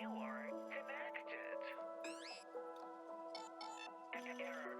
You are connected. Error.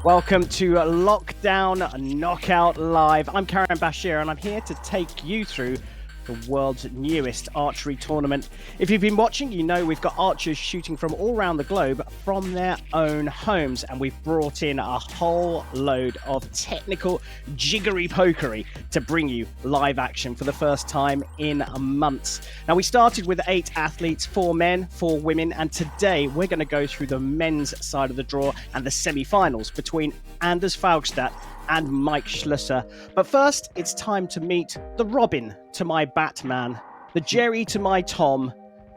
Welcome to Lockdown Knockout Live. I'm Karen Bashir and I'm here to take you through the world's newest archery tournament. If you've been watching, you know we've got archers shooting from all around the globe from their own homes, and we've brought in a whole load of technical jiggery pokery to bring you live action for the first time in months. Now, we started with 8 athletes, 4 men, 4 women, and today we're going to go through the men's side of the draw and the semi-finals between Anders Faugstad and Mike Schloesser. But first, it's time to meet the Robin to my Batman, the Jerry to my Tom,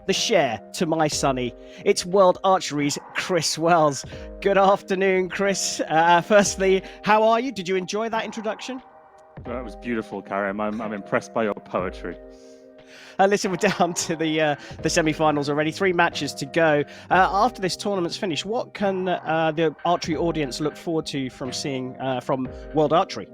the Cher to my Sonny. It's World Archery's Chris Wells. Good afternoon, Chris. Firstly, how are you? Did you enjoy that introduction? That was beautiful, Karim. I'm impressed by your poetry. Listen, we're down to the semi-finals already. 3 matches to go. After this tournament's finished, what can the archery audience look forward to from seeing from World Archery?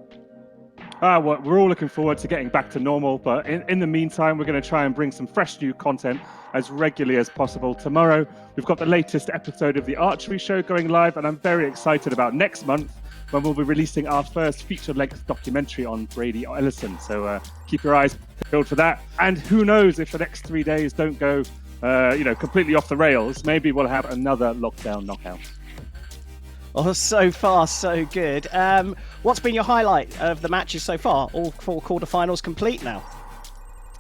Well, we're all looking forward to getting back to normal, but in the meantime, we're going to try and bring some fresh new content as regularly as possible. Tomorrow, we've got the latest episode of the Archery Show going live, and I'm very excited about next month when we'll be releasing our first feature-length documentary on Brady Ellison. So keep your eyes peeled for that. And who knows, if the next 3 days don't go, completely off the rails, maybe we'll have another lockdown knockout. Oh, so far, so good. What's been your highlight of the matches so far? All 4 quarterfinals complete now.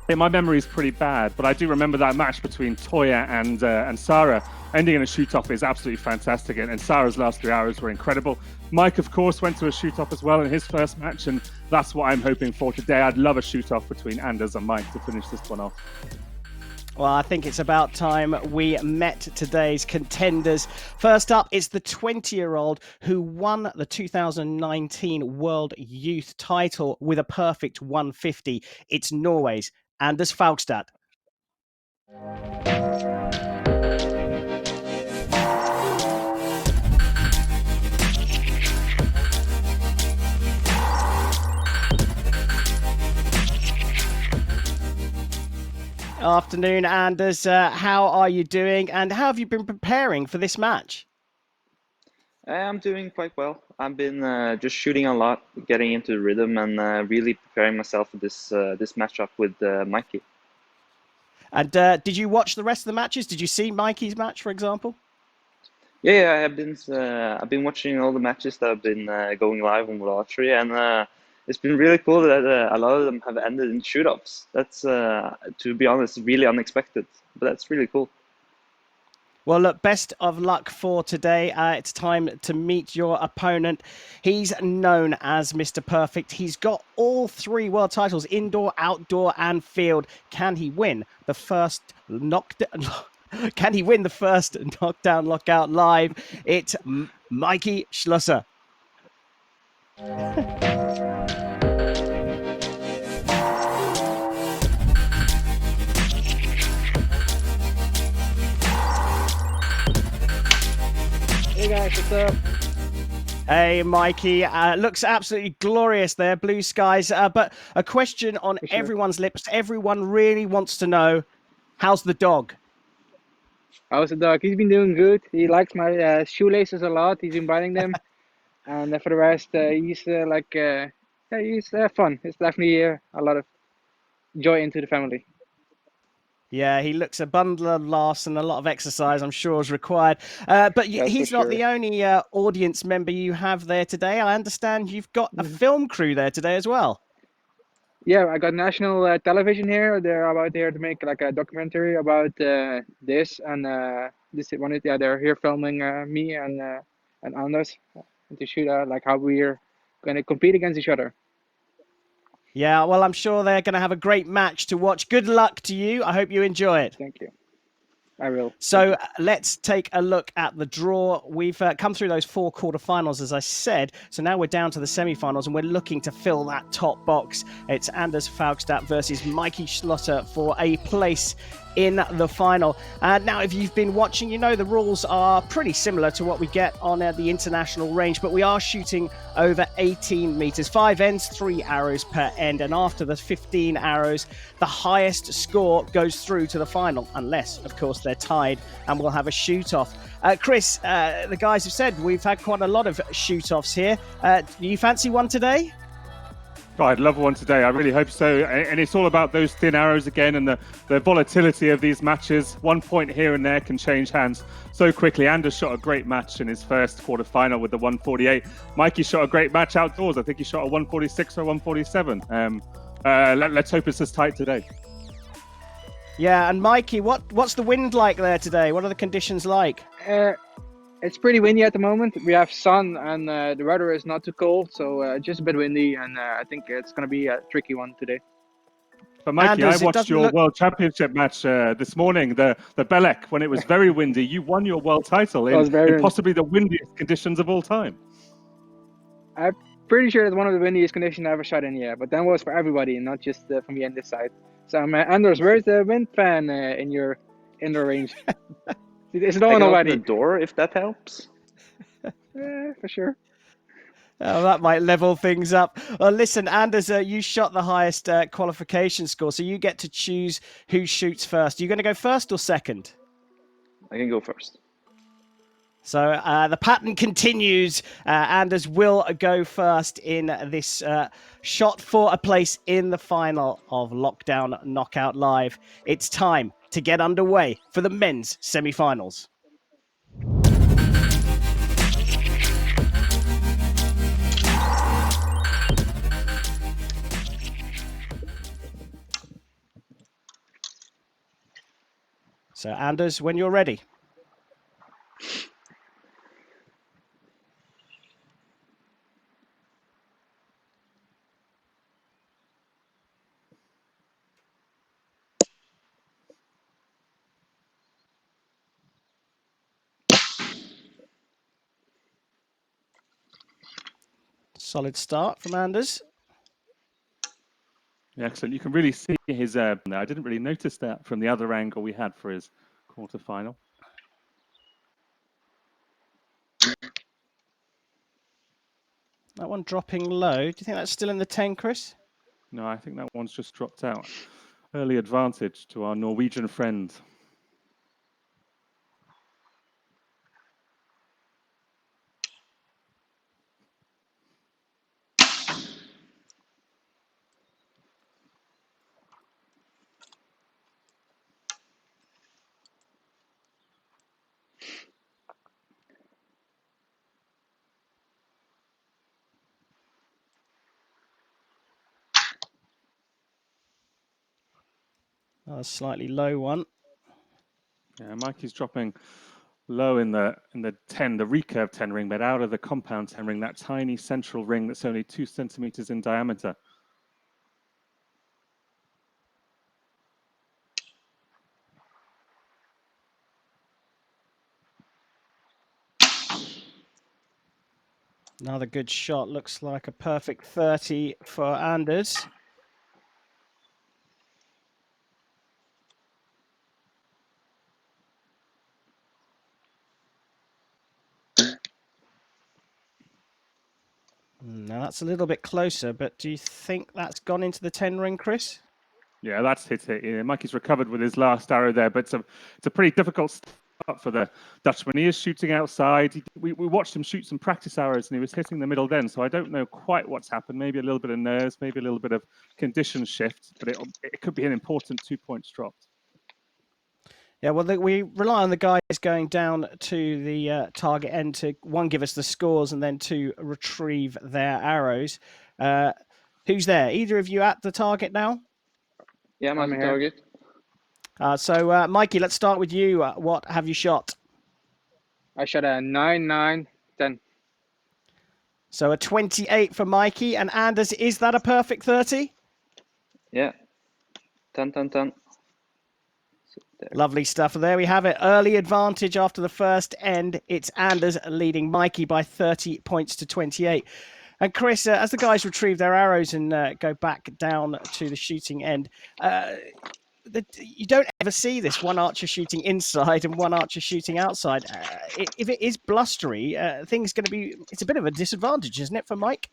Yeah, my memory is pretty bad, but I do remember that match between Toya and Sarah. Ending in a shoot-off is absolutely fantastic, and Sarah's last 3 hours were incredible. Mike, of course, went to a shoot-off as well in his first match, and that's what I'm hoping for today. I'd love a shoot-off between Anders and Mike to finish this one off. Well, I think it's about time we met today's contenders. First up is the 20-year-old who won the 2019 World Youth title with a perfect 150. It's Norway's Anders Faugstad. Afternoon, Anders. How are you doing, and how have you been preparing for this match? I'm doing quite well. I've been just shooting a lot, getting into the rhythm, and really preparing myself for this matchup with Mikey. And did you watch the rest of the matches? Did you see Mikey's match, for example? Yeah, I've been watching all the matches that have been going live on World Archery, and it's been really cool that a lot of them have ended in shoot-offs. That's, to be honest, really unexpected, but that's really cool. Well, look, best of luck for today. It's time to meet your opponent. He's known as Mr. Perfect. He's got all 3 world titles, indoor, outdoor, and field. Can he win the first Can he win the first knockdown lockout live? It's Mikey Schloesser. Hey guys, what's up? Hey, Mikey. Looks absolutely glorious there, blue skies. But a question on everyone's lips. Everyone really wants to know, how's the dog? How's the dog? He's been doing good. He likes my shoelaces a lot. He's been biting them. And for the rest, he's he's fun. It's definitely a lot of joy into the family. Yeah, he looks a bundle of laughs, and a lot of exercise, I'm sure, is required. But he's not the only audience member you have there today. I understand you've got a film crew there today as well. Yeah, I got national television here. They're about here to make like a documentary about this, and this one. Yeah, they're here filming me and Anders to shoot like how we're going to compete against each other. Yeah, well, I'm sure they're going to have a great match to watch. Good luck to you. I hope you enjoy it. Thank you. I will. So let's take a look at the draw. We've come through those 4 quarterfinals, as I said. So now we're down to the semifinals, and we're looking to fill that top box. It's Anders Faugstad versus Mikey Schloesser for a place in the final. Now, if you've been watching, you know the rules are pretty similar to what we get on the international range, but we are shooting over 18 meters, 5 ends, 3 arrows per end. And after the 15 arrows, the highest score goes through to the final, unless, of course, they're tied, and we'll have a shoot-off. Chris, the guys have said we've had quite a lot of shoot-offs here. Do you fancy one today? Oh, I'd love one today. I really hope so. And it's all about those thin arrows again and the volatility of these matches. 1 point here and there can change hands so quickly. Anders shot a great match in his first quarterfinal with the 148. Mikey shot a great match outdoors. I think he shot a 146 or 147. Let's hope it's as tight today. Yeah, and Mikey, what's the wind like there today? What are the conditions like? It's pretty windy at the moment. We have sun and the weather is not too cold, so just a bit windy, and I think it's going to be a tricky one today. But Mikey, Anders, I watched your World Championship match this morning, the Belek, when it was very windy. You won your world title in possibly the windiest conditions of all time. I'm pretty sure it's one of the windiest conditions I ever shot in, yeah. But that was for everybody, not just for me on this side. So, Anders, where's the wind fan in your indoor range? Is it on already? Open the door if that helps. Yeah, for sure. Oh, that might level things up. Well, listen, Anders, you shot the highest qualification score, so you get to choose who shoots first. Are you going to go first or second? I can go first. So the pattern continues. Anders will go first in this shot for a place in the final of Lockdown Knockout Live. It's time to get underway for the men's semi-finals. So, Anders, when you're ready. Solid start from Anders. Yeah, excellent. You can really see his there. I didn't really notice that from the other angle we had for his quarterfinal. That one dropping low. Do you think that's still in the 10, Chris? No, I think that one's just dropped out. Early advantage to our Norwegian friend. A slightly low one. Yeah, Mikey's dropping low in the 10, the recurve 10 ring, but out of the compound 10 ring, that tiny central ring that's only 2 centimeters in diameter. Another good shot. Looks like a perfect 30 for Anders. Now that's a little bit closer, but do you think that's gone into the 10 ring, Chris? Yeah, that's hit it. Yeah, Mikey's recovered with his last arrow there, but it's a pretty difficult start for the Dutchman. He is shooting outside. We watched him shoot some practice arrows, and he was hitting the middle then. So I don't know quite what's happened. Maybe a little bit of nerves, maybe a little bit of condition shift, but it could be an important 2 points dropped. Yeah, well, we rely on the guys going down to the target end to, one, give us the scores, and then to retrieve their arrows. Who's there? Either of you at the target now? Yeah, I'm at the target. So, Mikey, let's start with you. What have you shot? I shot a 9, 9, 10. So a 28 for Mikey. And Anders, is that a perfect 30? Yeah. 10, 10, 10. There. Lovely stuff. There we have it. Early advantage after the first end. It's Anders leading Mikey by 30 points to 28. And Chris, as the guys retrieve their arrows and go back down to the shooting end, you don't ever see this, one archer shooting inside and one archer shooting outside. If it is blustery, it's a bit of a disadvantage, isn't it, for Mike?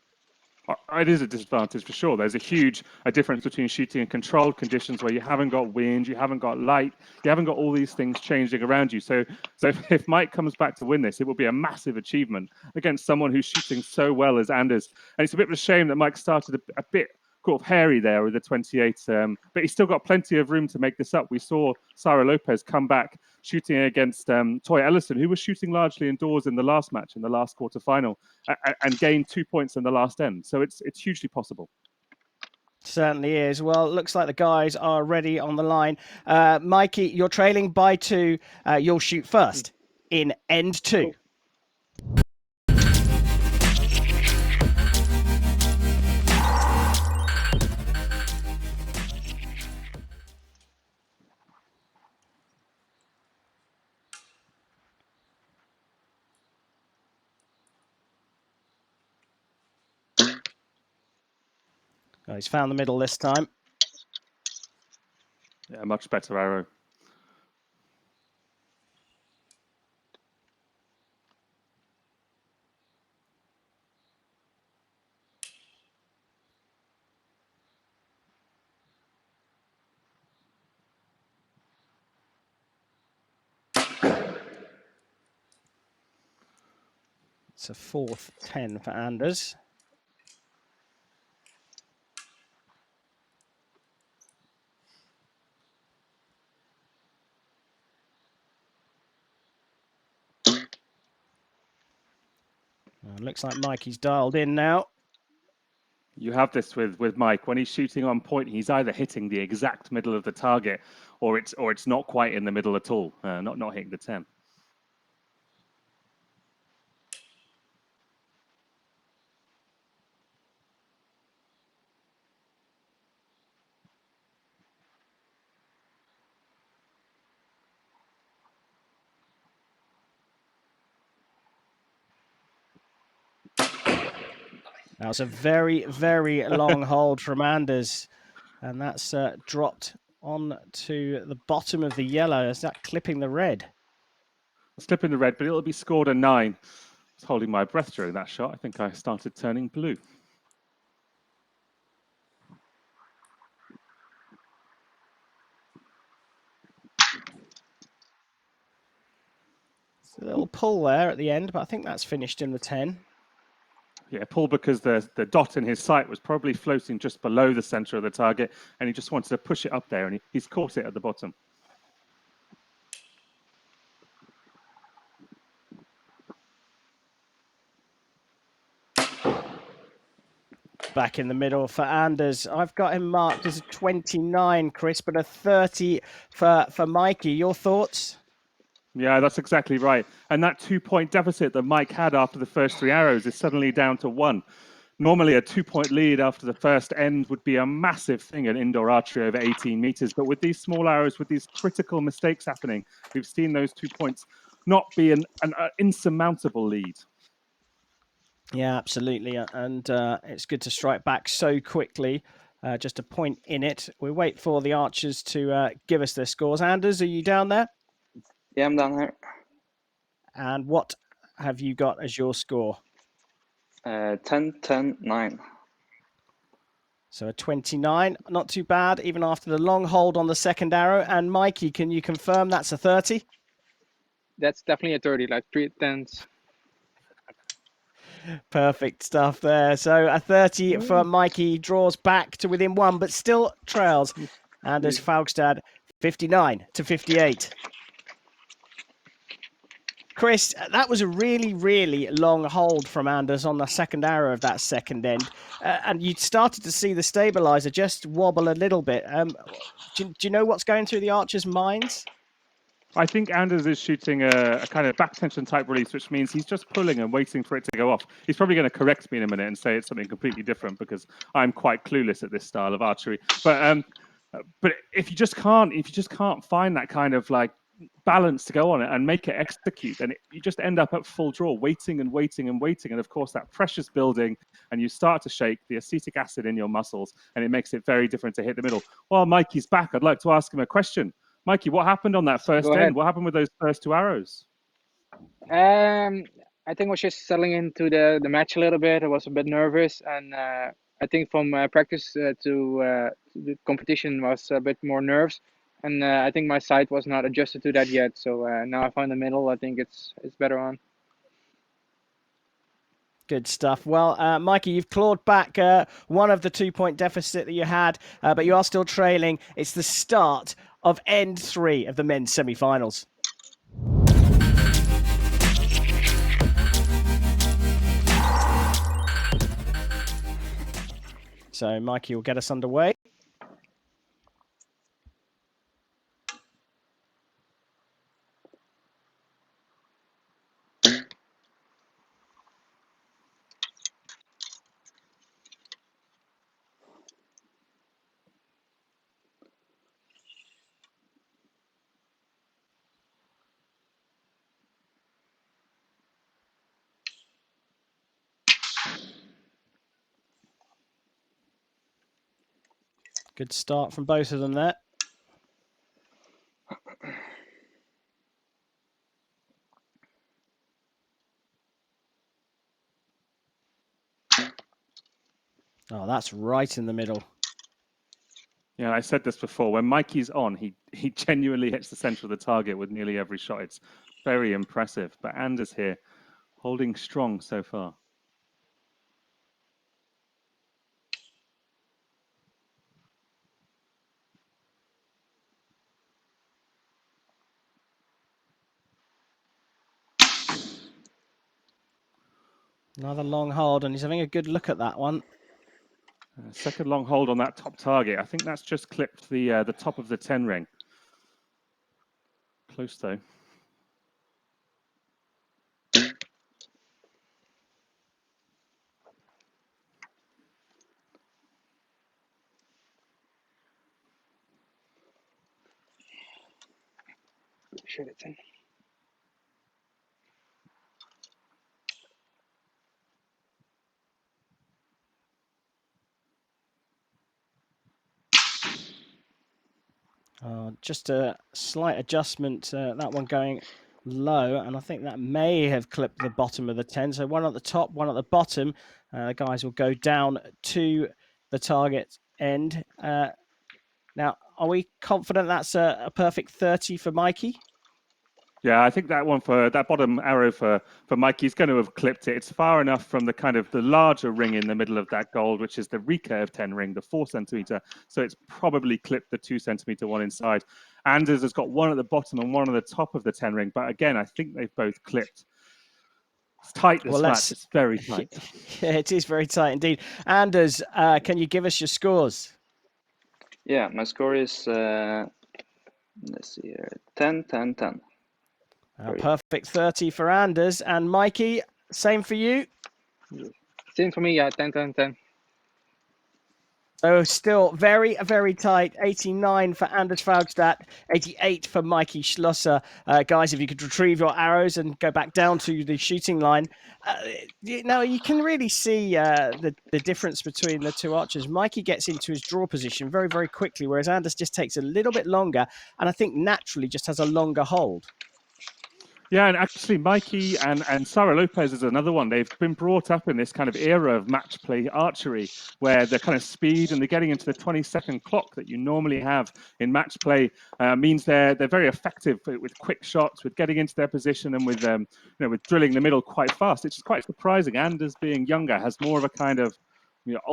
It is a disadvantage for sure. There's a difference between shooting in controlled conditions where you haven't got wind, you haven't got light, you haven't got all these things changing around you. So if Mike comes back to win this, it will be a massive achievement against someone who's shooting so well as Anders. And it's a bit of a shame that Mike started a bit sort of hairy there with the 28, but he's still got plenty of room to make this up. We saw Sara Lopez come back shooting against Toy Ellison, who was shooting largely indoors in the last match, in the last quarterfinal, and gained 2 points in the last end. So it's hugely possible. Certainly is. Well, it looks like the guys are ready on the line. Mikey, you're trailing by 2. You'll shoot first in end 2. Cool. Oh, he's found the middle this time. Yeah, much better arrow. It's a 4th 10 for Anders. Looks like Mikey's dialed in now. You have this with Mike. When he's shooting on point, he's either hitting the exact middle of the target, or it's not quite in the middle at all, not hitting the 10. That was a very, very long hold from Anders. And that's dropped on to the bottom of the yellow. Is that clipping the red? It's clipping the red, but it'll be scored a 9. I was holding my breath during that shot. I think I started turning blue. It's a little pull there at the end, but I think that's finished in the 10. Yeah, pull because the dot in his sight was probably floating just below the center of the target, and he just wanted to push it up there, and he's caught it at the bottom. Back in the middle for Anders. I've got him marked as a 29, Chris, but a 30 for Mikey. Your thoughts? Yeah, that's exactly right. And that 2-point deficit that Mike had after the first 3 arrows is suddenly down to 1. Normally, a 2-point lead after the first end would be a massive thing in indoor archery over 18 meters. But with these small arrows, with these critical mistakes happening, we've seen those 2 points not be an insurmountable lead. Yeah, absolutely. And it's good to strike back so quickly. Just a point in it. We wait for the archers to give us their scores. Anders, are you down there? Yeah, I'm down here. And what have you got as your score? 10, 10, 9. So a 29, not too bad, even after the long hold on the second arrow. And Mikey, can you confirm that's a 30? That's definitely a 30, like 3 10s. Perfect stuff there. So a 30 for Mikey, draws back to within 1, but still trails Anders Faugstad 59 to 58. Chris, that was a really, really long hold from Anders on the second arrow of that second end. And you started to see the stabilizer just wobble a little bit. Do you know what's going through the archers' minds? I think Anders is shooting a kind of back tension type release, which means he's just pulling and waiting for it to go off. He's probably going to correct me in a minute and say it's something completely different because I'm quite clueless at this style of archery. But if you just can't find that kind of like balance to go on it and make it execute, then you just end up at full draw, waiting and waiting and waiting. And of course, that pressure's building and you start to shake the acetic acid in your muscles, and it makes it very different to hit the middle. While Mikey's back, I'd like to ask him a question. Mikey, what happened on that first end? What happened with those first 2 arrows? I think I was just settling into the match a little bit. I was a bit nervous, and I think from practice to the competition was a bit more nerves, and I think my side was not adjusted to that yet. So now I found the middle. I think it's better on. Good stuff. Well, Mikey, you've clawed back one of the 2 point deficit that you had, but you are still trailing. It's the start of end 3 of the men's semi-finals. So Mikey will get us underway. Good start from both of them there. Oh, that's right in the middle. Yeah, I said this before. When Mikey's on, he genuinely hits the center of the target with nearly every shot. It's very impressive. But Anders here, holding strong so far. Another long hold, and he's having a good look at that one. Second long hold on that top target. I think that's just clipped the top of the 10 ring. Close though. Shit, it's in. Just a slight adjustment, that one going low, and I think that may have clipped the bottom of the 10. So one at the top, one at the bottom. The guys will go down to the target end. Now, are we confident that's a perfect 30 for Mikey? Yeah, I think that one for that bottom arrow for Mikey's going to have clipped it. It's far enough from the kind of the larger ring in the middle of that gold, which is the recurve 10 ring, the 4 centimeter. So it's probably clipped the 2 centimeter one inside. Anders has got one at the bottom and one at the top of the 10 ring. But again, I think they've both clipped. It's tight, this match. It's very tight. Yeah, it is very tight indeed. Anders, can you give us your scores? Yeah, my score is, let's see here, 10, 10, 10. Perfect 30 for Anders. And Mikey, same for you? Same for me, yeah, 10, 10, 10. So still very, very tight. 89 for Anders Faugstad, 88 for Mikey Schloesser. Guys, if you could retrieve your arrows and go back down to the shooting line. Now, you can really see the difference between the two archers. Mikey gets into his draw position very, very quickly, whereas Anders just takes a little bit longer, and I think naturally just has a longer hold. Yeah, and actually, Mikey and Sara Lopez is another one. They've been brought up in this kind of era of match play archery, where the kind of speed and they're getting into the 20-second clock that you normally have in match play means they're very effective with quick shots, with getting into their position, and with with drilling the middle quite fast. It's just quite surprising. Anders, being younger, has more of a kind of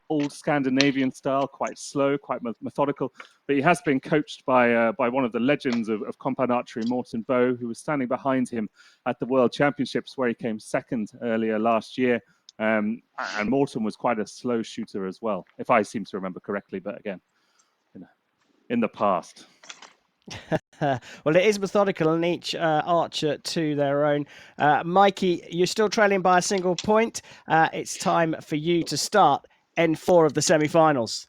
old Scandinavian style, quite slow, quite methodical. But he has been coached by one of the legends of compound archery, Morten Boe, who was standing behind him at the World Championships, where he came second earlier last year. And Morten was quite a slow shooter as well, if I seem to remember correctly. But again, in the past. Well, it is methodical, and each archer to their own. Mikey, you're still trailing by a single point. It's time for you to start N4 of the semi-finals.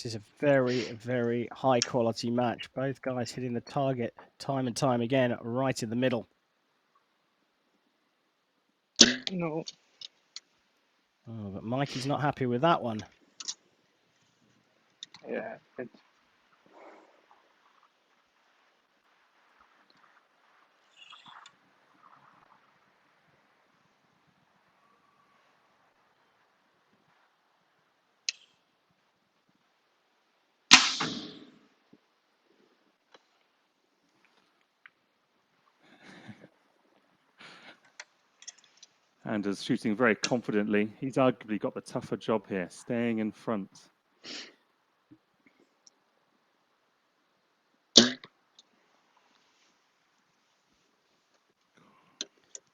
This is a very, very high quality match. Both guys hitting the target time and time again, right in the middle. No. Oh, but Mikey's not happy with that one. Yeah. Anders shooting very confidently. He's arguably got the tougher job here, staying in front.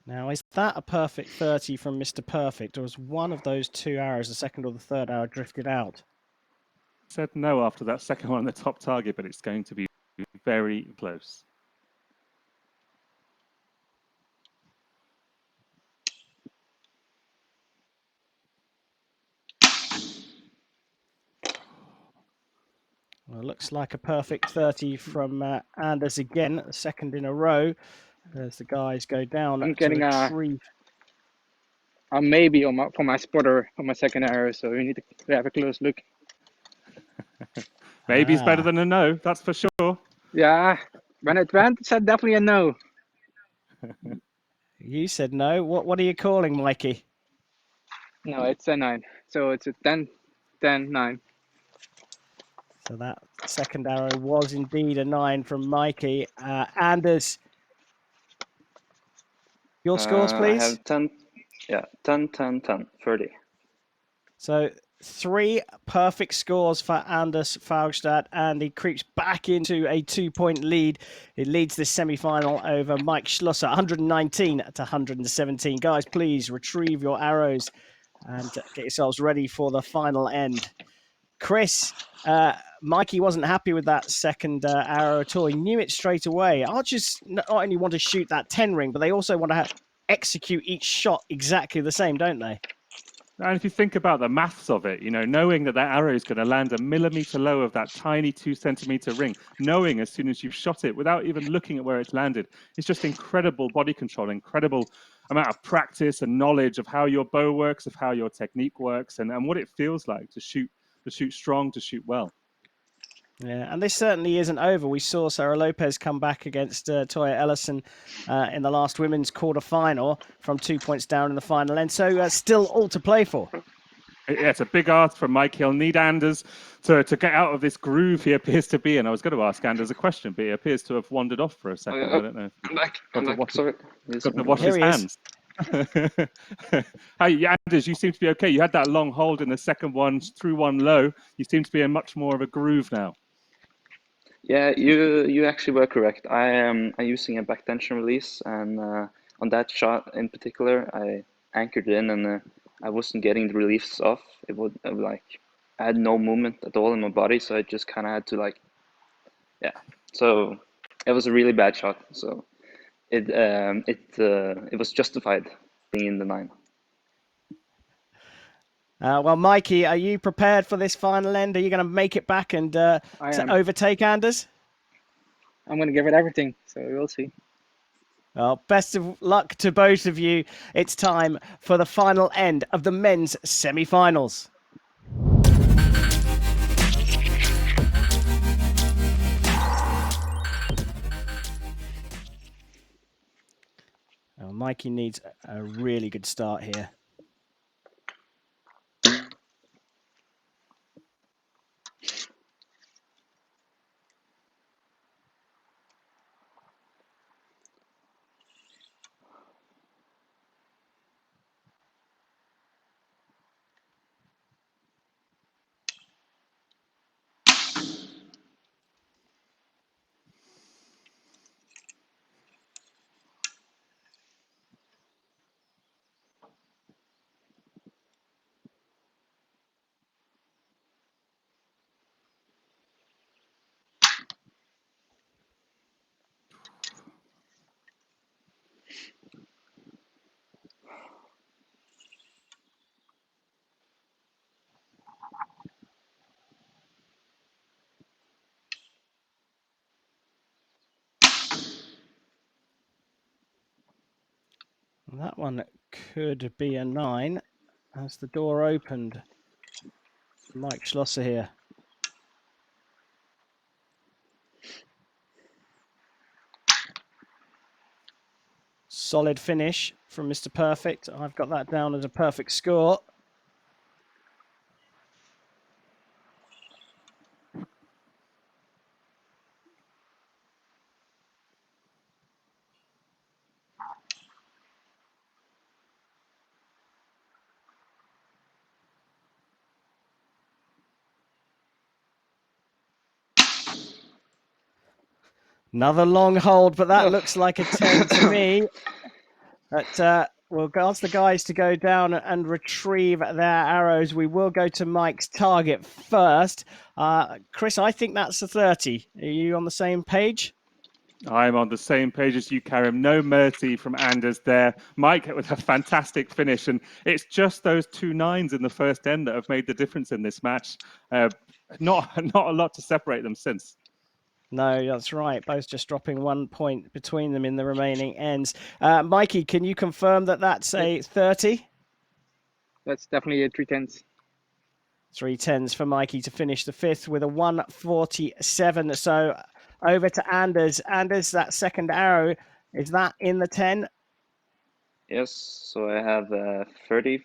Now, is that a perfect 30 from Mr. Perfect, or is one of those two arrows, the second or the third arrow, drifted out? Said no after that second one on the top target, but it's going to be very close. Well, it looks like a perfect 30 from Anders again, second in a row, as the guys go down I'm to getting retrieve. a maybe on for my spotter on my second arrow, so we need to have a close look. Maybe it's better than a no, that's for sure. Yeah, when it went, it said definitely a no. You said no. What are you calling, Mikey? No, it's a 9. So it's a 10, 10, 9. So that second arrow was indeed a 9 from Mikey. Anders, your scores, I please. have 10, 10, 10, 10, 30. So 3 perfect scores for Anders Faugstad, and he creeps back into a 2-point lead. It leads the semi-final over Mike Schloesser, 119 to 117. Guys, please retrieve your arrows and get yourselves ready for the final end. Chris, Mikey wasn't happy with that second arrow at all. He knew it straight away. Archers not only want to shoot that 10 ring, but they also want to execute each shot exactly the same, don't they? And if you think about the maths of it, knowing that arrow is going to land a millimeter low of that tiny 2-centimeter ring, knowing as soon as you've shot it without even looking at where it's landed, it's just incredible body control, incredible amount of practice and knowledge of how your bow works, of how your technique works, and what it feels like to shoot strong, to shoot well. Yeah, and this certainly isn't over. We saw Sarah Lopez come back against Toya Ellison in the last women's quarter-final from 2 points down in the final end. So still all to play for. Yeah, it's a big ask from Mike. He'll need Anders to get out of this groove he appears to be in. I was going to ask Anders a question, but he appears to have wandered off for a second. I don't know. I'm back. Sorry. Got to wash Here his he is. hands. Hey, Anders, you seem to be okay. You had that long hold in the second one, threw one low. You seem to be in much more of a groove now. Yeah, you actually were correct. I'm using a back tension release, and on that shot in particular, I anchored in, and I wasn't getting the reliefs off. It would like I had no movement at all in my body, so I just kind of had to yeah. So it was a really bad shot. So it was justified being in the 9. Well, Mikey, are you prepared for this final end? Are you going to make it back and I am. overtake Anders? I'm going to give it everything, so we'll see. Well, best of luck to both of you. It's time for the final end of the men's semi-finals. Well, Mikey needs a really good start here. That one could be a 9 as the door opened. Mike Schloesser here. Solid finish from Mr. Perfect. I've got that down as a perfect score. Another long hold, but that looks like a 10 to me. But we'll ask the guys to go down and retrieve their arrows. We will go to Mike's target first. Chris, I think that's a 30. Are you on the same page? I'm on the same page as you, Karim. No mercy from Anders there. Mike with a fantastic finish, and it's just those 2 9s in the first end that have made the difference in this match. Not a lot to separate them since. No, that's right. Both just dropping 1 point between them in the remaining ends. Mikey, can you confirm that that's a 30? That's definitely a 3/10. 3/10s for Mikey to finish the fifth with a 147. So over to Anders. Anders, that second arrow, is that in the 10? Yes, so I have 30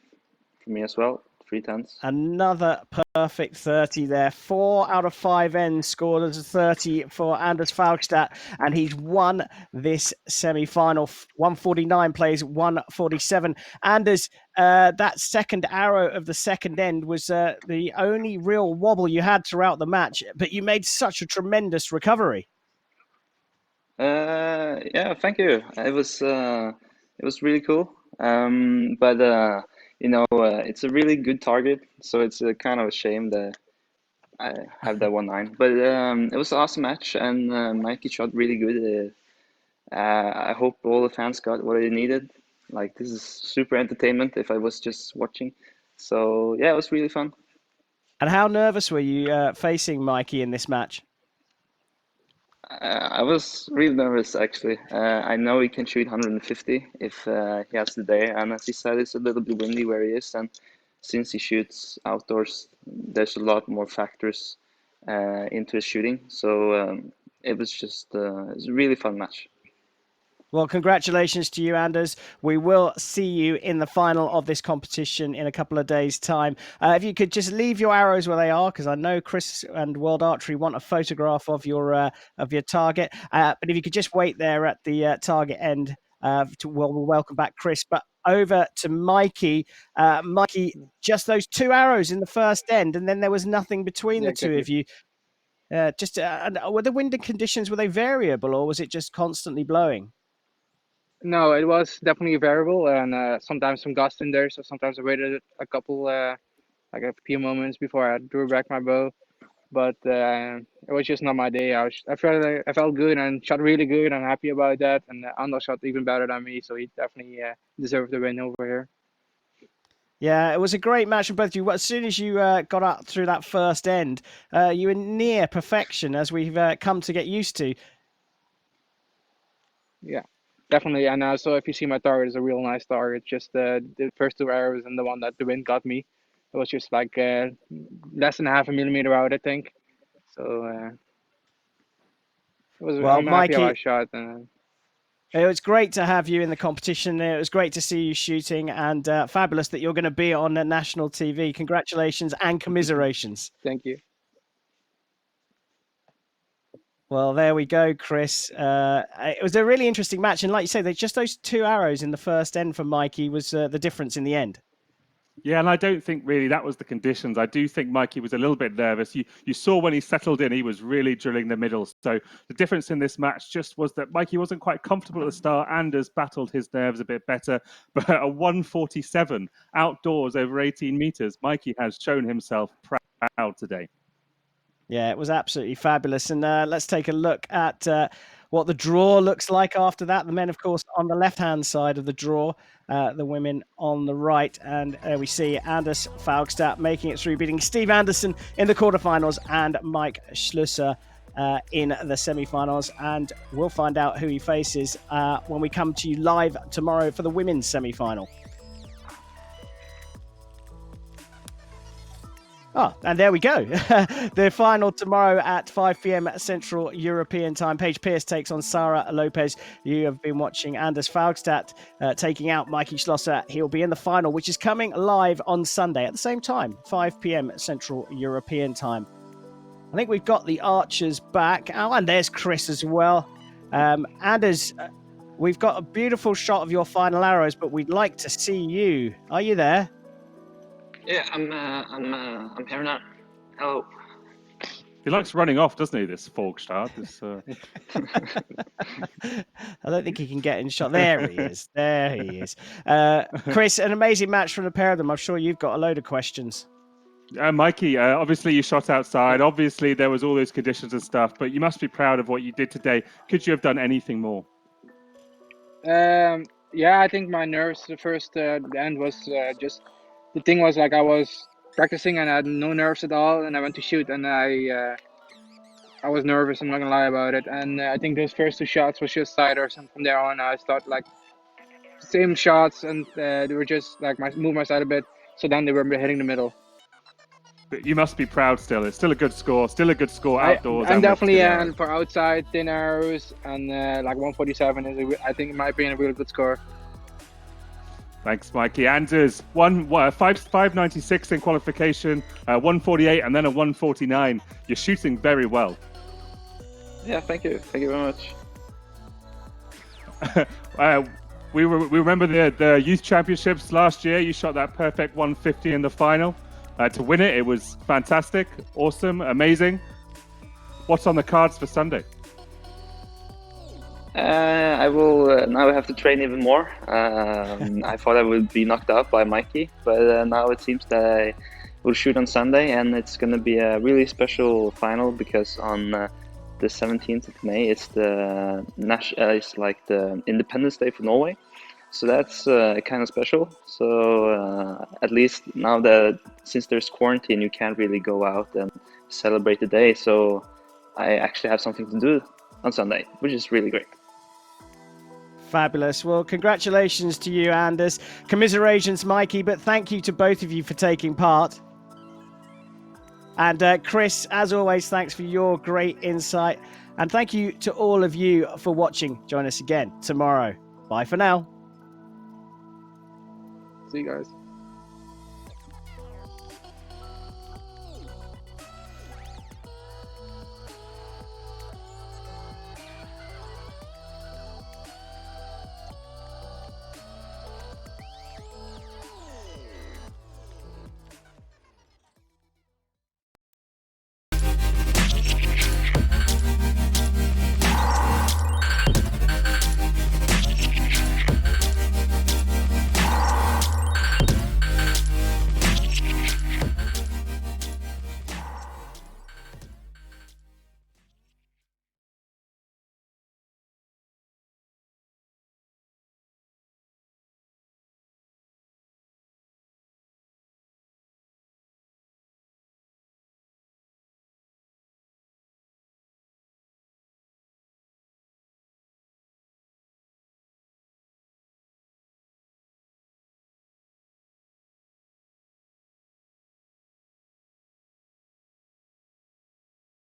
for me as well, 3/10s. Another perfect 30 there. 4 out of 5 ends scored as a 30 for Anders Faugstad, and he's won this semi-final. 149 plays 147. Anders, that second arrow of the second end was the only real wobble you had throughout the match, but you made such a tremendous recovery. Yeah, thank you. It was really cool. But it's a really good target, so it's kind of a shame that I have that 1/9. But it was an awesome match, and Mikey shot really good. I hope all the fans got what they needed. Like, this is super entertainment if I was just watching. So yeah, it was really fun. And how nervous were you facing Mikey in this match? I was really nervous actually. I know he can shoot 150 if he has the day, and as he said, it's a little bit windy where he is, and since he shoots outdoors, there's a lot more factors into his shooting. So it was just it was a really fun match. Well, congratulations to you, Anders. We will see you in the final of this competition in a couple of days' time. If you could just leave your arrows where they are, because I know Chris and World Archery want a photograph of your target. But if you could just wait there at the target end, we'll welcome back Chris. But over to Mikey. Mikey, just those 2 arrows in the first end, and then there was nothing between the two of you. Were the wind conditions, were they variable, or was it just constantly blowing? No, it was definitely variable, and sometimes some gust in there. So sometimes I waited a couple, like a few moments before I drew back my bow. But it was just not my day. I felt good and shot really good. I'm happy about that. And Anders shot even better than me, so he definitely deserved the win over here. Yeah, it was a great match for both of you. As soon as you got up through that first end, you were near perfection, as we've come to get used to. Yeah, definitely. And so if you see my target, it's a real nice target. Just the first 2 arrows and the one that the wind got me. It was just like less than half a millimeter out, I think. So it was. Well, I'm happy how I Mikey, shot. it was great to have you in the competition. It was great to see you shooting, and fabulous that you're going to be on national TV. Congratulations and commiserations. Thank you. Well, there we go, Chris. It was a really interesting match, and like you say, just those 2 arrows in the first end for Mikey was the difference in the end. Yeah, and I don't think really that was the conditions. I do think Mikey was a little bit nervous. You saw when he settled in, he was really drilling the middle. So the difference in this match just was that Mikey wasn't quite comfortable at the start. Anders battled his nerves a bit better. But a 147 outdoors over 18 meters, Mikey has shown himself proud today. Yeah, it was absolutely fabulous. And let's take a look at what the draw looks like after that. The men, of course, on the left-hand side of the draw, the women on the right. And we see Anders Faugstad making it through, beating Steve Anderson in the quarterfinals and Mike Schloesser in the semi-finals, and we'll find out who he faces when we come to you live tomorrow for the women's semi-final. Oh, and there we go. The final tomorrow at 5 p.m. Central European Time. Paige Pierce takes on Sarah Lopez. You have been watching Anders Faugstad taking out Mikey Schlosser. He'll be in the final, which is coming live on Sunday at the same time, 5 p.m. Central European Time. I think we've got the archers back. Oh, and there's Chris as well. Anders, we've got a beautiful shot of your final arrows, but we'd like to see you. Are you there? Yeah, I'm here now. Hello. He likes running off, doesn't he, this Faugstad? I don't think he can get in shot. There he is. There he is. Chris, an amazing match from the pair of them. I'm sure you've got a load of questions. Mikey, obviously you shot outside. Obviously there was all those conditions and stuff, but you must be proud of what you did today. Could you have done anything more? Yeah, I think my nerves the first the end was just the thing was like I was practicing and I had no nerves at all, and I went to shoot and I was nervous. I'm not gonna lie about it. And I think those first two shots was just siders, and from there on I started like same shots, and they were just like move my side a bit. So then they were hitting the middle. But you must be proud still. It's still a good score. Still a good score outdoors. I'm definitely and for outside thin arrows and like 147 is I think it might be a really good score. Thanks, Mikey. Anders, 596 in qualification, 148, and then a 149. You're shooting very well. Yeah, thank you. Thank you very much. We remember the youth championships last year. You shot that perfect 150 in the final. To win it, it was fantastic, awesome, amazing. What's on the cards for Sunday? I will now have to train even more. I thought I would be knocked out by Mikey, but now it seems that I will shoot on Sunday, and it's going to be a really special final because on the 17th of May it's it's like the Independence Day for Norway, so that's kind of special. So at least now that since there's quarantine, you can't really go out and celebrate the day. So I actually have something to do on Sunday, which is really great. Fabulous. Well, congratulations to you, Anders. Commiserations, Mikey, but thank you to both of you for taking part. And Chris, as always, thanks for your great insight. And thank you to all of you for watching. Join us again tomorrow. Bye for now. See you guys.